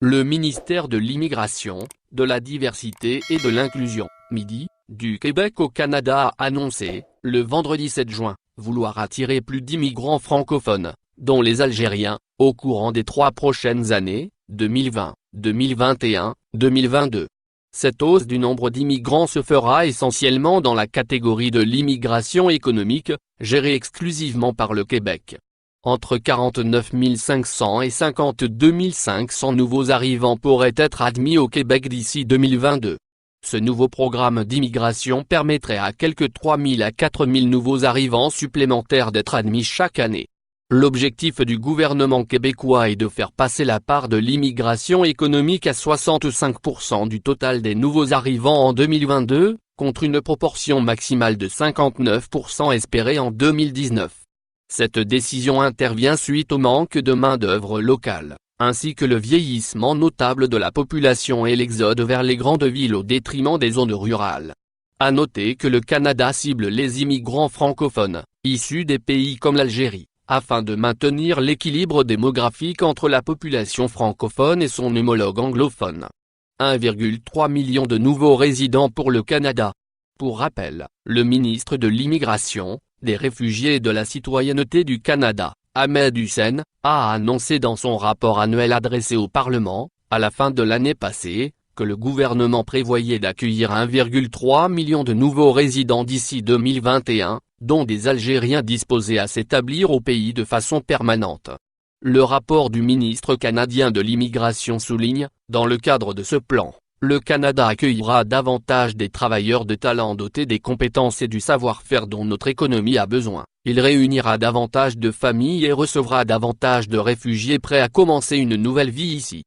Le ministère de l'Immigration, de la Diversité et de l'Inclusion, MIDI, du Québec au Canada a annoncé, le vendredi 7 juin, vouloir attirer plus d'immigrants francophones, dont les Algériens, au courant des 3 prochaines années, 2020, 2021, 2022. Cette hausse du nombre d'immigrants se fera essentiellement dans la catégorie de l'immigration économique, gérée exclusivement par le Québec. Entre 49 500 et 52 500 nouveaux arrivants pourraient être admis au Québec d'ici 2022. Ce nouveau programme d'immigration permettrait à quelque 3 000 à 4 000 nouveaux arrivants supplémentaires d'être admis chaque année. L'objectif du gouvernement québécois est de faire passer la part de l'immigration économique à 65% du total des nouveaux arrivants en 2022, contre une proportion maximale de 59% espérée en 2019. Cette décision intervient suite au manque de main-d'œuvre locale, ainsi que le vieillissement notable de la population et l'exode vers les grandes villes au détriment des zones rurales. À noter que le Canada cible les immigrants francophones, issus des pays comme l'Algérie, afin de maintenir l'équilibre démographique entre la population francophone et son homologue anglophone. 1,3 million de nouveaux résidents pour le Canada. Pour rappel, le ministre de l'Immigration, des Réfugiés et de la Citoyenneté du Canada, Ahmed Hussen, a annoncé dans son rapport annuel adressé au Parlement, à la fin de l'année passée, que le gouvernement prévoyait d'accueillir 1,3 million de nouveaux résidents d'ici 2021, dont des Algériens disposés à s'établir au pays de façon permanente. Le rapport du ministre canadien de l'Immigration souligne, dans le cadre de ce plan, le Canada accueillera davantage des travailleurs de talent dotés des compétences et du savoir-faire dont notre économie a besoin. Il réunira davantage de familles et recevra davantage de réfugiés prêts à commencer une nouvelle vie ici.